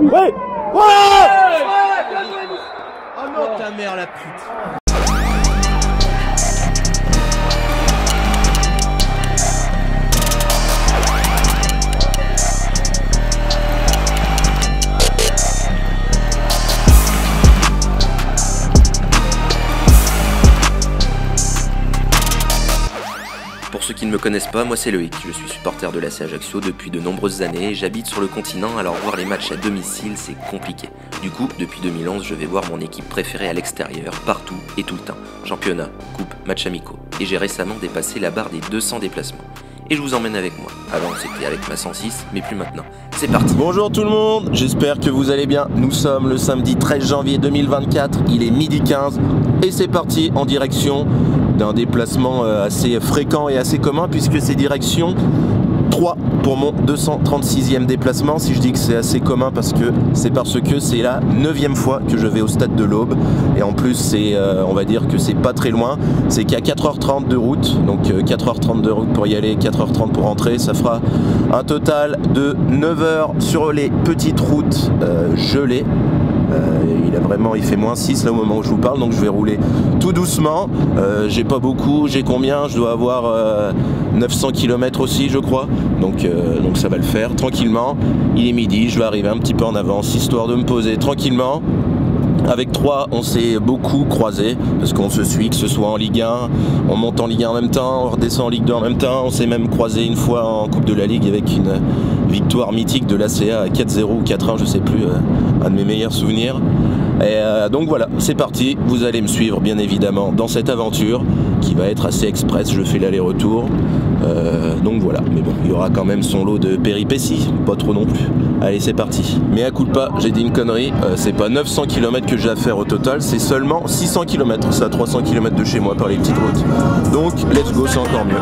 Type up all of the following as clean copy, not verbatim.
Ouais. Oh non, ta mère la pute. Pour ceux qui ne me connaissent pas, moi c'est Loïc, je suis supporter de l'AC Ajaccio depuis de nombreuses années, j'habite sur le continent, alors voir les matchs à domicile c'est compliqué. Du coup, depuis 2011, je vais voir mon équipe préférée à l'extérieur, partout et tout le temps. Championnat, coupe, matchs amicaux. Et j'ai récemment dépassé la barre des 200 déplacements. Et je vous emmène avec moi. Avant c'était avec ma 106, mais plus maintenant. C'est parti. Bonjour tout le monde, j'espère que vous allez bien. Nous sommes le samedi 13 janvier 2024, il est midi 15 et c'est parti en direction d'un déplacement assez fréquent et assez commun puisque c'est direction 3 pour mon 236e déplacement. Si je dis que c'est assez commun parce que c'est la 9e fois que je vais au stade de l'Aube et en plus c'est on va dire que c'est pas très loin, c'est qu'à 4h30 de route, donc 4h30 de route pour y aller, 4h30 pour rentrer, ça fera un total de 9h sur les petites routes gelées. Il fait -6 là au moment où je vous parle, donc je vais rouler tout doucement. J'ai pas beaucoup, j'ai combien? Je dois avoir 900 km aussi je crois, donc ça va le faire tranquillement. Il est midi, je vais arriver un petit peu en avance histoire de me poser tranquillement. Avec 3, on s'est beaucoup croisés parce qu'on se suit, que ce soit en Ligue 1, on monte en Ligue 1 en même temps, on redescend en Ligue 2 en même temps. On s'est même croisé une fois en Coupe de la Ligue avec une victoire mythique de l'ACA à 4-0 ou 4-1, je sais plus, un de mes meilleurs souvenirs. Et donc voilà, c'est parti, vous allez me suivre bien évidemment dans cette aventure qui va être assez express, je fais l'aller-retour. Donc voilà, mais bon, il y aura quand même son lot de péripéties, pas trop non plus. Allez, c'est parti. Mais à coup de pas, j'ai dit une connerie, c'est pas 900 km que j'ai à faire au total, c'est seulement 600 km, c'est à 300 km de chez moi par les petites routes. Donc, let's go, c'est encore mieux.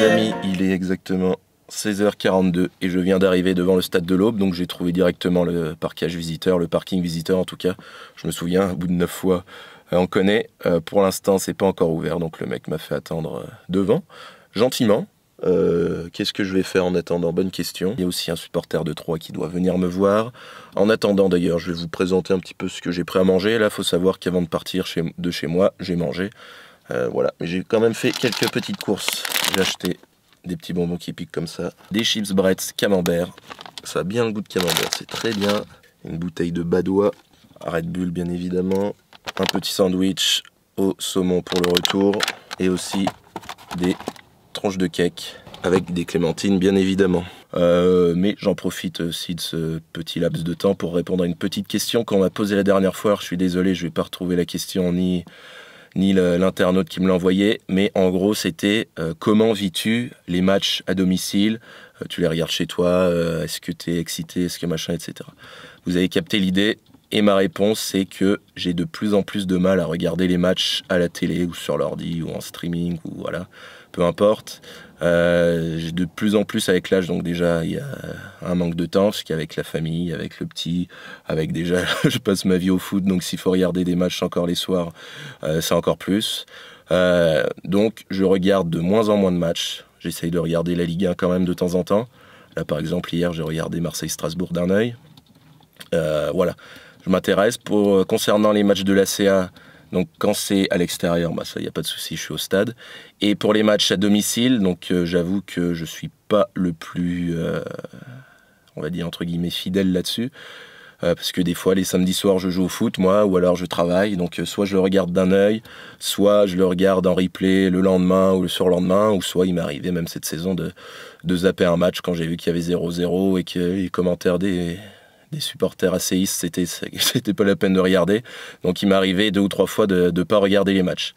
Les amis, il est exactement 16h42 et je viens d'arriver devant le stade de l'Aube, donc j'ai trouvé directement le parking visiteur en tout cas. Je me souviens, au bout de 9 fois, on connaît. Pour l'instant, c'est pas encore ouvert, donc le mec m'a fait attendre devant, gentiment. Qu'est-ce que je vais faire en attendant? Bonne question. Il y a aussi un supporter de Troyes qui doit venir me voir. En attendant d'ailleurs, je vais vous présenter un petit peu ce que j'ai prêt à manger. Là, il faut savoir qu'avant de partir de chez moi, j'ai mangé. Voilà, mais j'ai quand même fait quelques petites courses. J'ai acheté des petits bonbons qui piquent comme ça, des chips Bretz camembert, ça a bien le goût de camembert, c'est très bien. Une bouteille de Badois, Red Bull bien évidemment, un petit sandwich au saumon pour le retour et aussi des tranches de cake avec des clémentines bien évidemment. Mais j'en profite aussi de ce petit laps de temps pour répondre à une petite question qu'on m'a posée la dernière fois. Je suis désolé, je vais pas retrouver la question ni l'internaute qui me l'a envoyé, mais en gros c'était comment vis-tu les matchs à domicile, tu les regardes chez toi, est-ce que tu es excité, est-ce que machin, etc. Vous avez capté l'idée, et ma réponse c'est que j'ai de plus en plus de mal à regarder les matchs à la télé ou sur l'ordi ou en streaming ou voilà, peu importe. J'ai de plus en plus avec l'âge, donc déjà il y a un manque de temps parce qu'avec la famille, avec le petit, avec déjà je passe ma vie au foot, donc s'il faut regarder des matchs encore les soirs, c'est encore plus. Donc je regarde de moins en moins de matchs, j'essaye de regarder la Ligue 1 quand même de temps en temps. Là par exemple hier j'ai regardé Marseille-Strasbourg d'un œil. Voilà, je m'intéresse. Concernant les matchs de l'ACA, donc quand c'est à l'extérieur, bah ça, il n'y a pas de souci, je suis au stade. Et pour les matchs à domicile, donc j'avoue que je suis pas le plus, on va dire entre guillemets, fidèle là-dessus. Parce que des fois, les samedis soirs, je joue au foot, moi, ou alors je travaille. Donc soit je le regarde d'un œil, soit je le regarde en replay le lendemain ou le surlendemain, ou soit il m'est arrivé même cette saison de zapper un match quand j'ai vu qu'il y avait 0-0 et que les commentaires des supporters ACistes, c'était pas la peine de regarder. Donc il m'est arrivé 2 ou 3 fois de ne pas regarder les matchs.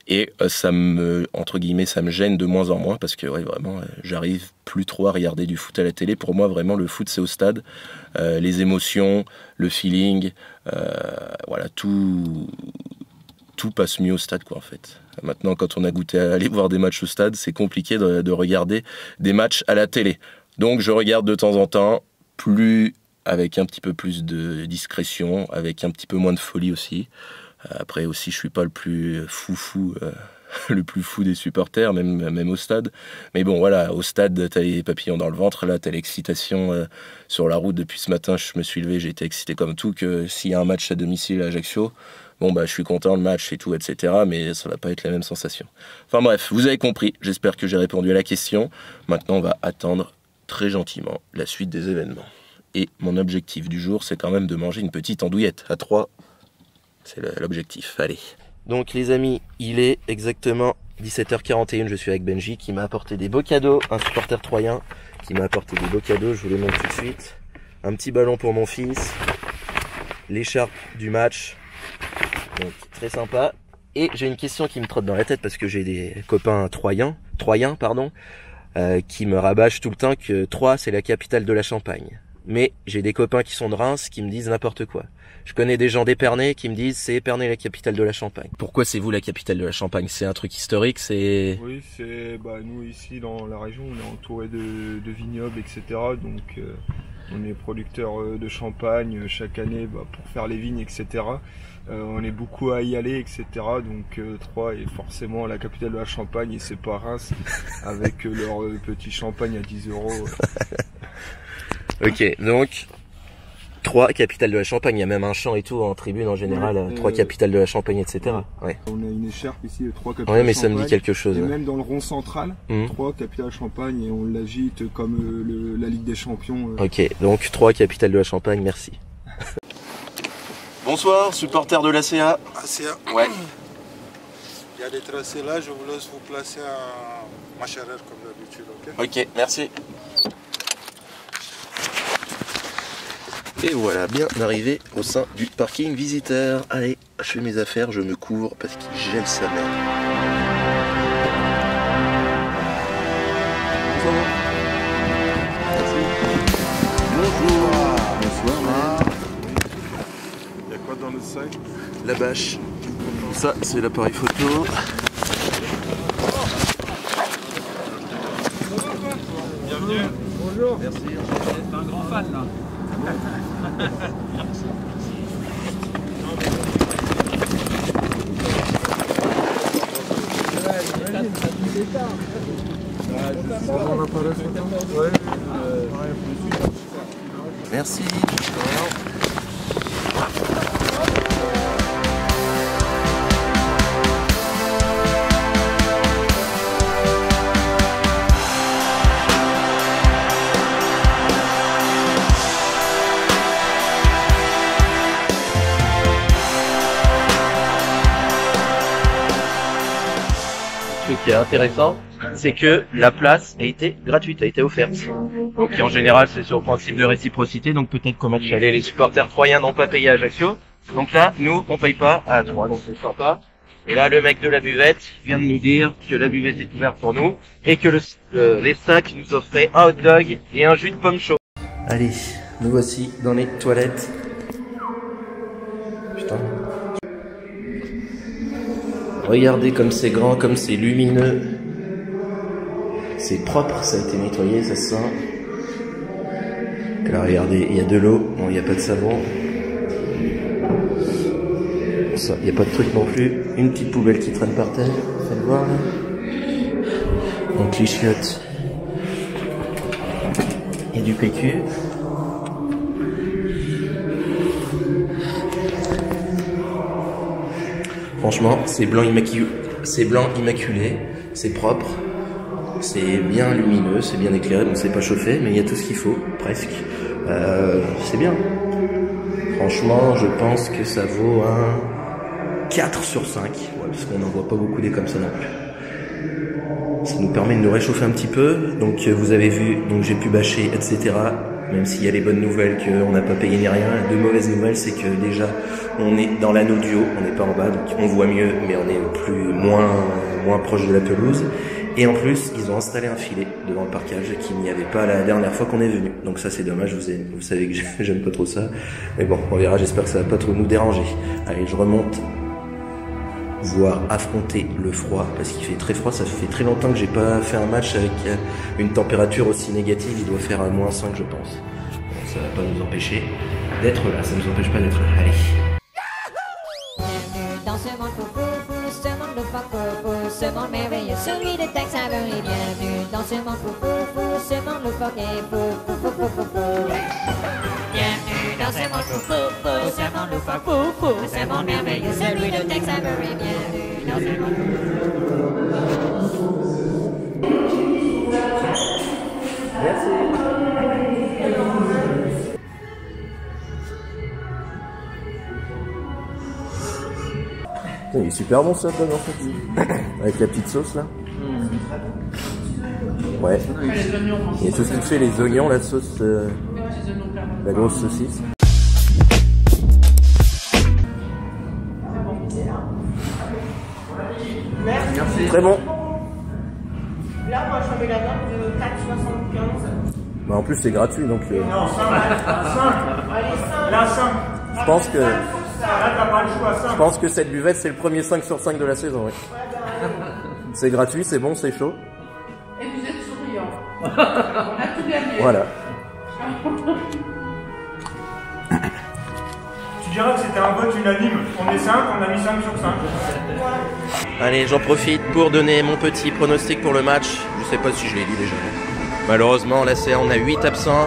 Et ça me, entre guillemets, ça me gêne de moins en moins parce que ouais, vraiment, j'arrive plus trop à regarder du foot à la télé. Pour moi, vraiment, le foot, c'est au stade. Les émotions, le feeling, voilà, tout passe mieux au stade, quoi, en fait. Maintenant, quand on a goûté à aller voir des matchs au stade, c'est compliqué de regarder des matchs à la télé. Donc, je regarde de temps en temps, avec un petit peu plus de discrétion, avec un petit peu moins de folie aussi. Après aussi, je suis pas le plus le plus fou des supporters, même au stade. Mais bon, voilà, au stade, t'as les papillons dans le ventre, là, t'as l'excitation sur la route. Depuis ce matin, je me suis levé, j'ai été excité comme tout, que s'il y a un match à domicile à Ajaccio, bon, bah, je suis content, le match et tout, etc. Mais ça va pas être la même sensation. Enfin bref, vous avez compris. J'espère que j'ai répondu à la question. Maintenant, on va attendre très gentiment la suite des événements. Et mon objectif du jour, c'est quand même de manger une petite andouillette à 3. C'est l'objectif, allez. Donc les amis, il est exactement 17h41, je suis avec Benji qui m'a apporté des beaux cadeaux, un supporter troyen qui m'a apporté des beaux cadeaux, je vous les montre tout de suite. Un petit ballon pour mon fils, l'écharpe du match, donc très sympa. Et j'ai une question qui me trotte dans la tête parce que j'ai des copains troyens, qui me rabâchent tout le temps que Troyes c'est la capitale de la Champagne. Mais j'ai des copains qui sont de Reims qui me disent n'importe quoi. Je connais des gens d'Épernay qui me disent c'est Épernay la capitale de la Champagne. Pourquoi c'est vous la capitale de la Champagne? C'est un truc historique, c'est... Oui, c'est nous ici dans la région, on est entouré de vignobles, etc. Donc on est producteur de champagne chaque année pour faire les vignes, etc. On est beaucoup à y aller, etc. Donc Troyes est forcément la capitale de la Champagne et c'est pas Reims avec leur petit champagne à 10 €. Ok, donc Troyes, capitale de la Champagne, il y a même un chant et tout en tribune en général, Troyes, capitale de la Champagne, etc. Ouais. On a une écharpe ici, Troyes, capitale de la Champagne. Ouais, mais ça me dit quelque chose. Et même dans le rond central, Troyes, capitale de la Champagne, et on l'agite comme la Ligue des Champions. Ok, donc Troyes, capitale de la Champagne, merci. Bonsoir, supporter de l'ACA. ACA. Ouais. Il y a des tracés là, je vous laisse vous placer en marche arrière comme d'habitude, ok? Ok, merci. Et voilà, bien arrivé au sein du parking visiteur. Allez, je fais mes affaires, je me couvre parce qu'il gèle sa mère. Bonjour. Bonsoir. Il y a quoi dans le sac? La bâche. Ça, c'est l'appareil photo. Bienvenue. Bonjour. Merci. T'es un grand fan là. Merci. Ce qui est intéressant, c'est que la place a été gratuite, a été offerte. Donc en général, c'est sur le principe de réciprocité, donc peut-être qu'au match aller, les supporters troyens n'ont pas payé à Ajaccio. Donc là, nous, on paye pas à Troyes, donc c'est sympa. Et là, le mec de la buvette vient de nous dire que la buvette est ouverte pour nous et que les sacs nous offraient un hot dog et un jus de pomme chaud. Allez, nous voici dans les toilettes. Putain. Regardez comme c'est grand, comme c'est lumineux. C'est propre, ça a été nettoyé, ça se sent. Là, regardez, il y a de l'eau, bon, il n'y a pas de savon. Il n'y a pas de truc non plus. Une petite poubelle qui traîne par terre, faites voir là. Donc les chiottes. Et du PQ. Franchement, c'est blanc immaculé, c'est propre, c'est bien lumineux, c'est bien éclairé, bon c'est pas chauffé, mais il y a tout ce qu'il faut, presque. C'est bien. Franchement, je pense que ça vaut un 4 sur 5, ouais, parce qu'on n'en voit pas beaucoup des comme ça non plus. Ça nous permet de nous réchauffer un petit peu, donc vous avez vu, donc j'ai pu bâcher, etc. même s'il y a les bonnes nouvelles qu'on n'a pas payé ni rien. Les deux mauvaises nouvelles, c'est que déjà on est dans l'anneau du haut, on n'est pas en bas, donc on voit mieux, mais on est moins proche de la pelouse. Et en plus, ils ont installé un filet devant le parquage qu'il n'y avait pas la dernière fois qu'on est venu. Donc ça c'est dommage, vous savez que j'aime pas trop ça. Mais bon, on verra, j'espère que ça va pas trop nous déranger. Allez, je remonte voir affronter le froid, parce qu'il fait très froid. Ça fait très longtemps que j'ai pas fait un match avec une température aussi négative. Il doit faire à -5 je pense. Bon, ça va pas nous empêcher d'être là, ça nous empêche pas d'être là. Allez. Dans ce monde fou, ce monde loufoque, ce monde merveilleux, celui de Tex Avery. Bienvenue dans ce monde fou, ce monde loufoque et fou. Bienvenue dans ce monde fou, ce monde loufoque, ce monde merveilleux, celui de Tex Avery. Bienvenue dans ce monde Merci. Il est super bon ça, en fait. Avec la petite sauce là. Ouais. Et tout ce qui fait les oignons, la sauce, la grosse saucisse. Merci. Très bon. Là, moi, j'avais la note de 4,75. Bah, en plus, c'est gratuit donc. Non, 5. Allez, 5. Là, 5. Je pense que. Là, t'as pas le choix, 5. Je pense que cette buvette, c'est le premier 5 sur 5 de la saison. Ouais. C'est gratuit, c'est bon, c'est chaud. Et vous êtes souriant. On a tout gagné. Voilà. Tu diras que c'était un vote unanime. On est 5, on a mis 5 sur 5. Allez, j'en profite pour donner mon petit pronostic pour le match. Je sais pas si je l'ai dit déjà. Malheureusement, là, on a 8 absents.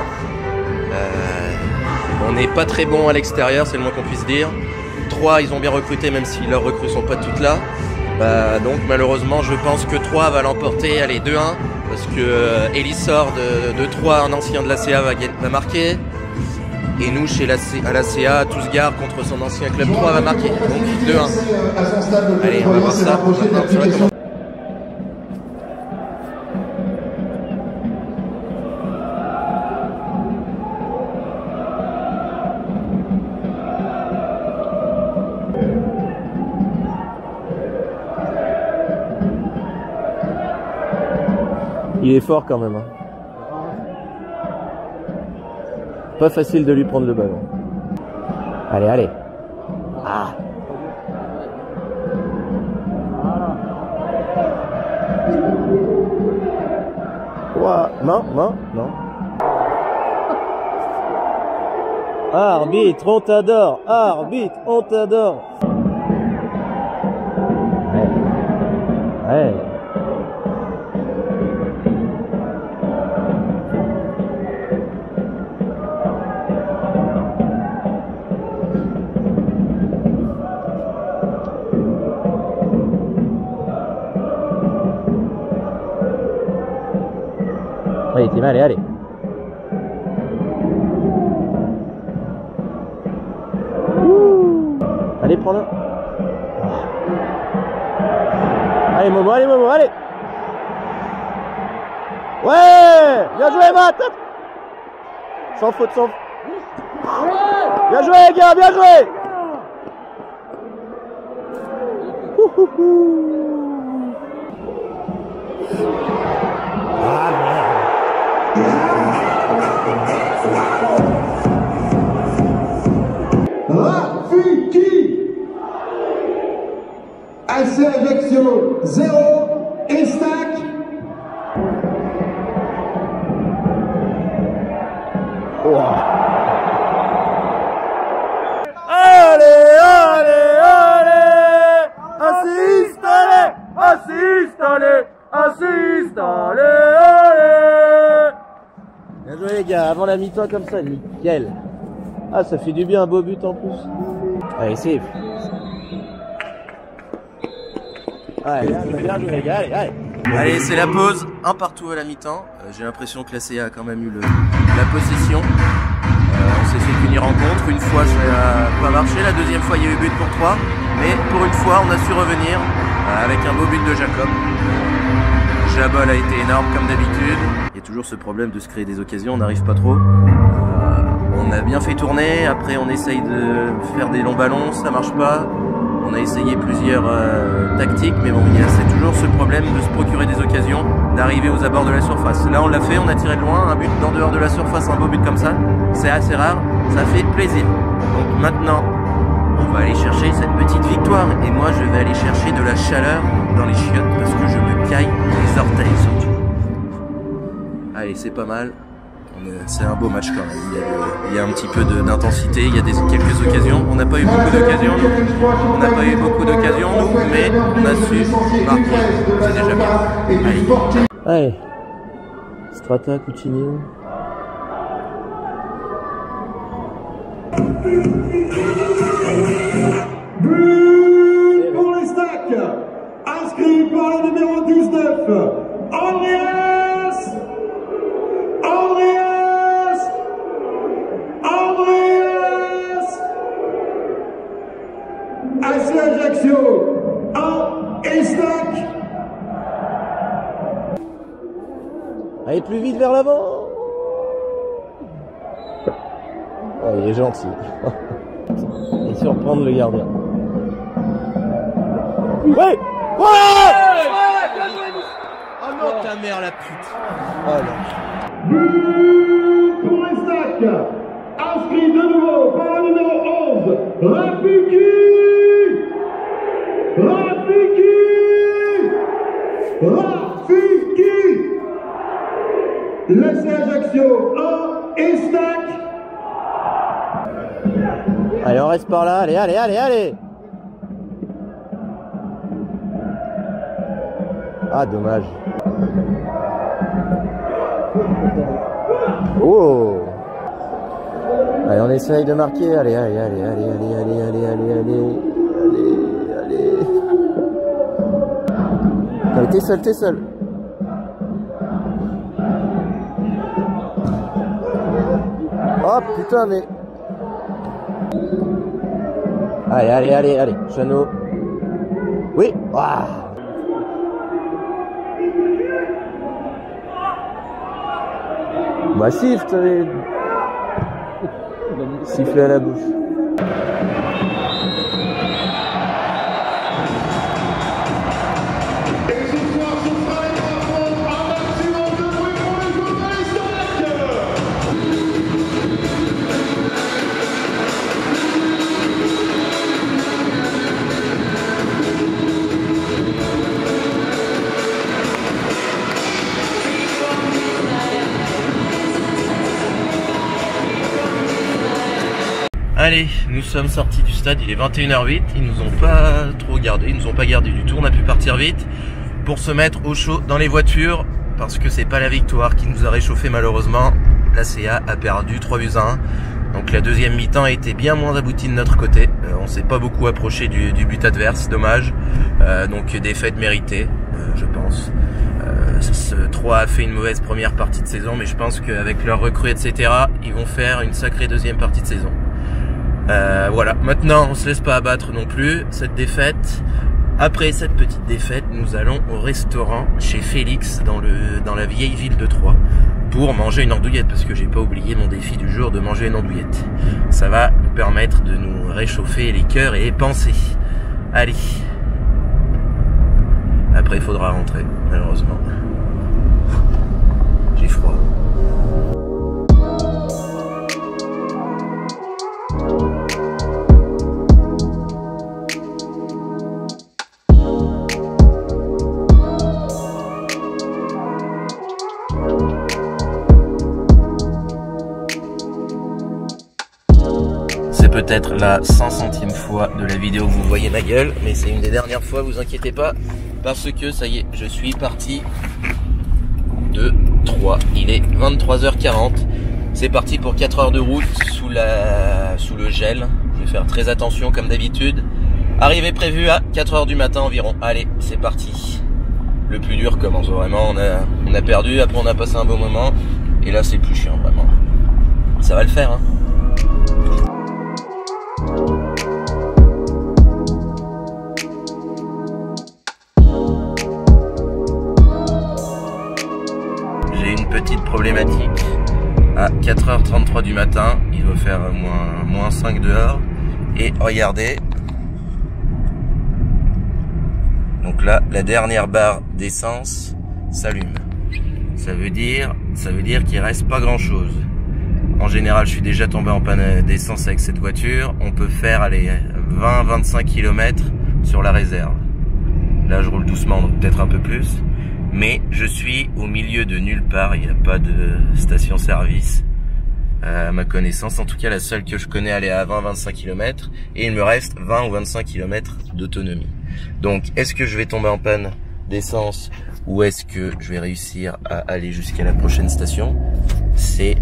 On n'est pas très bon à l'extérieur, c'est le moins qu'on puisse dire. 3, ils ont bien recruté, même si leurs recrues sont pas toutes là. Donc malheureusement, je pense que 3 va l'emporter. Allez, 2-1, parce que Elisor de 3, un ancien de l'ACA, va marquer. Et nous, à l'ACA, Tousgard contre son ancien club 3 va marquer. Donc 2-1. Allez, on va voir ça. Il est fort quand même. Hein. Pas facile de lui prendre le ballon. Allez, allez. Ah. Ouah. Non, non, non. Arbitre, on t'adore. Arbitre, on t'adore. Ouais. Ouais. Allez, Tim, allez, allez. Allez, prends-le. Allez, Momo, allez. Ouais, bien joué, Matt. Sans faute, sans faute. Bien joué, les gars, bien joué. Ah, merde. Rafiki AC Ajaccio 0 Estac. Wow. Allez, allez, allez. Assiste, allez. Assiste, allez. Assiste, allez, allez. Bien joué les gars, avant la mi-temps comme ça, nickel. Ah, ça fait du bien, un beau but en plus. Allez, c'est... Allez, bien joué les gars, allez, allez. Allez, c'est la pause, un partout à la mi-temps. J'ai l'impression que la CA a quand même eu la possession. On s'est fait punir en contre. Une fois, ça n'a pas marché. La deuxième fois, il y a eu but pour 3. Mais pour une fois, on a su revenir avec un beau but de Jacob. Jabol a été énorme comme d'habitude. Il y a toujours ce problème de se créer des occasions, on n'arrive pas trop. On a bien fait tourner, après on essaye de faire des longs ballons, ça marche pas. On a essayé plusieurs tactiques, mais bon, c'est toujours ce problème de se procurer des occasions, d'arriver aux abords de la surface. Là on l'a fait, on a tiré de loin, un but d'en dehors de la surface, un beau but comme ça, c'est assez rare, ça fait plaisir. Donc maintenant, on va aller chercher cette petite victoire, et moi je vais aller chercher de la chaleur dans les chiottes, parce que je me caille les orteils surtout. Allez, c'est pas mal. C'est un beau match quand même. Il y a un petit peu d'intensité, il y a quelques occasions. On n'a pas eu beaucoup d'occasions, nous, mais on a su marquer. C'est déjà bien. Allez. Strata, Coutinho. But pour les Stacks, inscrit par le numéro 19, Andreas AC Ajaccio, 1 Estac. Allez, plus vite vers l'avant. Oh, il est gentil. Et surprendre le gardien. Ouais. Oh non, ta mère la pute. Oh là. But pour Estac, inscrit de nouveau par le numéro 11, Rafiki. L'AC Ajaccio, 1 Estac. Allez, on reste par là, allez. Ah, dommage. Oh. Allez, on essaye de marquer, allez. Non, t'es seul. Oh putain, mais... Allez, Chano. Oui. Ah. Bah siffle, t'avais... Siffler à la bouche. Allez, nous sommes sortis du stade, il est 21h08, ils nous ont pas trop gardé, ils nous ont pas gardé du tout, on a pu partir vite pour se mettre au chaud dans les voitures parce que c'est pas la victoire qui nous a réchauffé malheureusement. La CA a perdu 3-1, donc la deuxième mi-temps a été bien moins aboutie de notre côté, on s'est pas beaucoup approché du but adverse, dommage, donc défaite méritée, je pense. 3 a fait une mauvaise première partie de saison, mais je pense qu'avec leur recrue etc, ils vont faire une sacrée deuxième partie de saison. Voilà, maintenant on se laisse pas abattre non plus, cette défaite. Après cette petite défaite, nous allons au restaurant chez Félix dans la vieille ville de Troyes pour manger une andouillette, parce que j'ai pas oublié mon défi du jour de manger une andouillette. Ça va nous permettre de nous réchauffer les cœurs et les pensées. Allez. Après il faudra rentrer, malheureusement. J'ai froid. Peut-être la 100e fois de la vidéo que vous voyez ma gueule, mais c'est une des dernières fois, vous inquiétez pas, parce que ça y est, je suis parti de Troyes. Il est 23h40, c'est parti pour 4 heures de route sous le gel. Je vais faire très attention comme d'habitude. Arrivée prévue à 4 heures du matin environ. Allez, c'est parti. Le plus dur commence vraiment, on a perdu, après on a passé un bon moment, et là c'est plus chiant vraiment. Ça va le faire, hein. J'ai une petite problématique. À 4h33 du matin, il doit faire moins 5 dehors. Et regardez. Donc là, la dernière barre d'essence s'allume. Ça veut dire qu'il reste pas grand chose. En général, je suis déjà tombé en panne d'essence avec cette voiture. On peut faire aller 20-25 km sur la réserve. Là, je roule doucement, donc peut-être un peu plus. Mais je suis au milieu de nulle part. Il n'y a pas de station-service à ma connaissance. En tout cas, la seule que je connais, elle est à 20-25 km. Et il me reste 20 ou 25 km d'autonomie. Donc, est-ce que je vais tomber en panne d'essence ou est-ce que je vais réussir à aller jusqu'à la prochaine station? C'est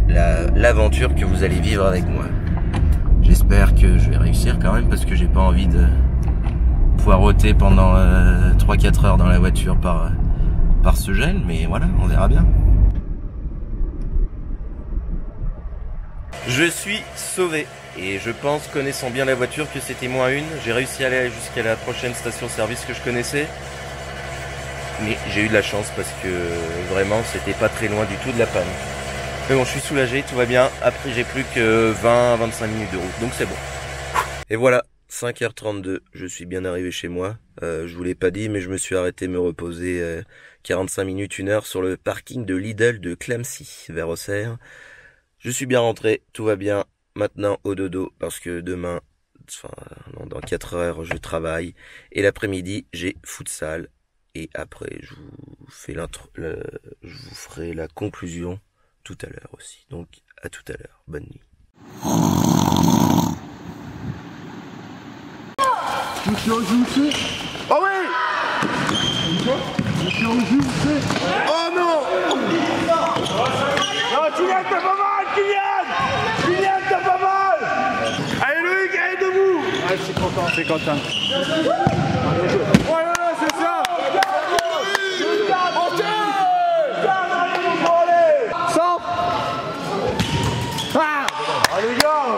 l'aventure que vous allez vivre avec moi. J'espère que je vais réussir quand même parce que j'ai pas envie de poireauter pendant 3-4 heures dans la voiture par ce gel, mais voilà, on verra bien. Je suis sauvé et je pense, connaissant bien la voiture, que c'était -1. J'ai réussi à aller jusqu'à la prochaine station-service que je connaissais. Mais j'ai eu de la chance parce que vraiment c'était pas très loin du tout de la panne. Mais bon, je suis soulagé, tout va bien. Après j'ai plus que 20-25 minutes de route, donc c'est bon. Et voilà, 5h32, je suis bien arrivé chez moi. Je vous l'ai pas dit, mais je me suis arrêté me reposer 45 minutes, 1 heure sur le parking de Lidl de Clamecy, vers Auxerre. Je suis bien rentré, tout va bien. Maintenant au dodo, parce que demain, dans 4 heures, je travaille. Et l'après-midi, j'ai futsal. Et après, je vous ferai la conclusion tout à l'heure aussi. Donc, à tout à l'heure. Bonne nuit. Oh oui! Oh non! Non, Kylian, t'as pas mal, Kylian! Kylian, t'as pas mal! Allez, Loïc, allez debout! Ah, je suis content, c'est Quentin. Voilà, c'est ça! Les gars,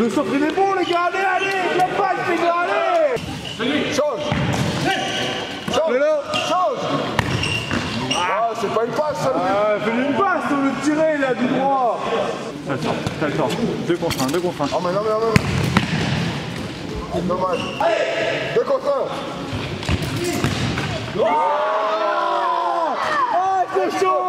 le centre il est bon les gars, allez, la passe les gars, allez! Change! Change! Ah, c'est pas une passe ça! Ah, fais-lui une passe, on le tirer là du droit! T'as le temps, 2 contre 1, 2 contre 1. Oh mais non, dommage! Allez! 2 contre 1! Oh! Oh, c'est chaud!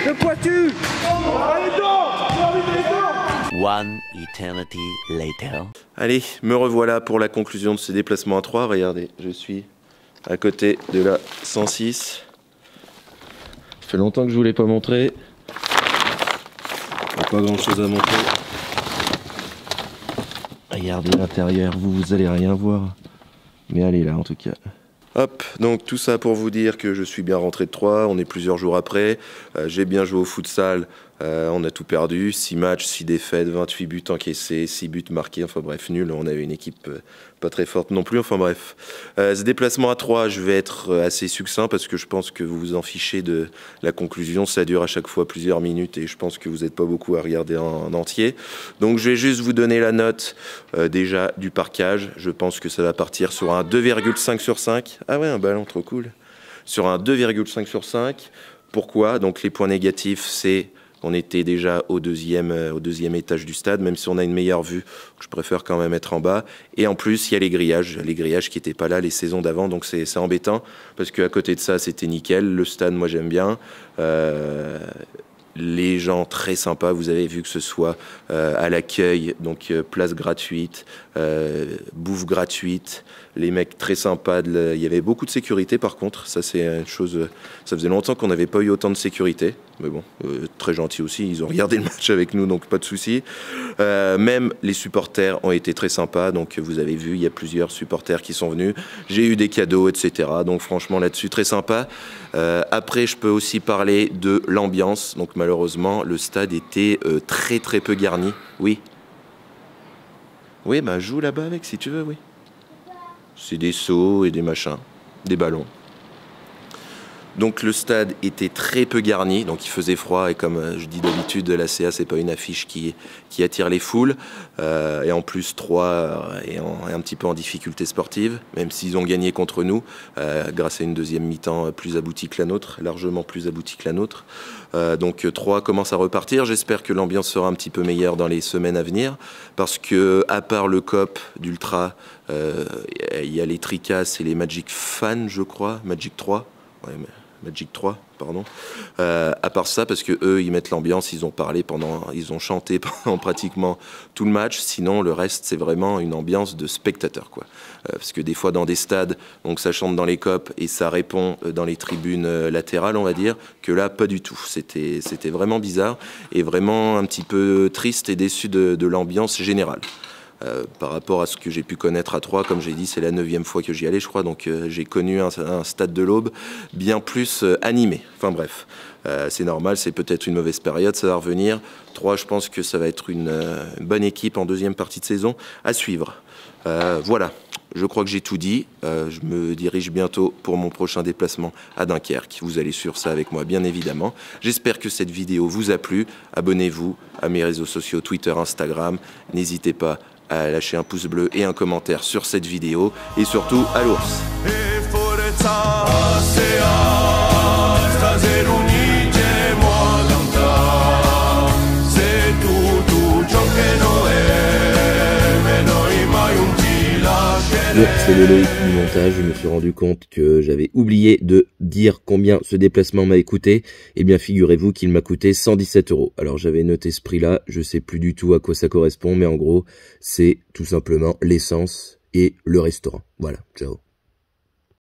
Le poitu! One eternity later. Allez, me revoilà pour la conclusion de ce déplacement à 3. Regardez, je suis à côté de la 106. Ça fait longtemps que je vous l'ai pas montré. Pas grand chose à montrer. Regardez l'intérieur, vous allez rien voir. Mais elle est là en tout cas. Hop, donc tout ça pour vous dire que je suis bien rentré de 3, on est plusieurs jours après, j'ai bien joué au futsal, on a tout perdu, 6 matchs, 6 défaites, 28 buts encaissés, 6 buts marqués, enfin bref, nul, on avait une équipe pas très forte non plus, enfin bref. Ce déplacement à 3, je vais être assez succinct parce que je pense que vous vous en fichez de la conclusion, ça dure à chaque fois plusieurs minutes et je pense que vous n'êtes pas beaucoup à regarder en entier. Donc je vais juste vous donner la note déjà du parquage, je pense que ça va partir sur un 2,5 sur 5. Ah ouais, un ballon, trop cool. Sur un 2,5 sur 5. Pourquoi? Donc les points négatifs, c'est qu'on était déjà au deuxième étage du stade, même si on a une meilleure vue, je préfère quand même être en bas. Et en plus, il y a les grillages qui n'étaient pas là les saisons d'avant, donc c'est embêtant, parce qu'à côté de ça, c'était nickel. Le stade, moi j'aime bien. Les gens très sympas, vous avez vu que ce soit à l'accueil, donc place gratuite, bouffe gratuite, les mecs très sympas, il y avait beaucoup de sécurité par contre, ça c'est une chose, ça faisait longtemps qu'on n'avait pas eu autant de sécurité, mais bon, très gentils aussi, ils ont regardé le match avec nous donc pas de soucis. Même les supporters ont été très sympas, donc vous avez vu, il y a plusieurs supporters qui sont venus, j'ai eu des cadeaux, etc. Donc franchement là-dessus très sympa. Après je peux aussi parler de l'ambiance, donc malheureusement le stade était très très peu garni, oui. Oui, bah joue là-bas avec si tu veux, oui. C'est des seaux et des machins, des ballons. Donc le stade était très peu garni, donc il faisait froid et comme je dis d'habitude, la CA c'est pas une affiche qui attire les foules. Et en plus 3 est un petit peu en difficulté sportive, même s'ils ont gagné contre nous grâce à une deuxième mi-temps plus aboutie que la nôtre, largement plus aboutie que la nôtre. Donc 3 commence à repartir, j'espère que l'ambiance sera un petit peu meilleure dans les semaines à venir, parce que à part le COP d'Ultra, il y a les Tricas et les Magic Fans je crois, Magic 3. Ouais, Magic 3, pardon. À part ça, parce que eux, ils mettent l'ambiance, ils ont chanté pendant pratiquement tout le match. Sinon, le reste, c'est vraiment une ambiance de spectateur, quoi. Parce que des fois, dans des stades, donc ça chante dans les copes et ça répond dans les tribunes latérales, on va dire, que là, pas du tout. C'était vraiment bizarre et vraiment un petit peu triste et déçu de l'ambiance générale. Par rapport à ce que j'ai pu connaître à Troyes, comme j'ai dit, c'est la 9e fois que j'y allais, je crois, donc j'ai connu un stade de l'Aube bien plus animé. Enfin bref, c'est normal, c'est peut-être une mauvaise période, ça va revenir. Troyes, je pense que ça va être une bonne équipe en deuxième partie de saison à suivre. Voilà, je crois que j'ai tout dit. Je me dirige bientôt pour mon prochain déplacement à Dunkerque. Vous allez suivre ça avec moi, bien évidemment. J'espère que cette vidéo vous a plu. Abonnez-vous à mes réseaux sociaux, Twitter, Instagram. N'hésitez pas à lâcher un pouce bleu et un commentaire sur cette vidéo. Et surtout, à l'ours! Bon, c'est le Loïc du montage, je me suis rendu compte que j'avais oublié de dire combien ce déplacement m'a coûté. Eh bien, figurez-vous qu'il m'a coûté 117 €. Alors, j'avais noté ce prix-là, je sais plus du tout à quoi ça correspond, mais en gros, c'est tout simplement l'essence et le restaurant. Voilà, ciao.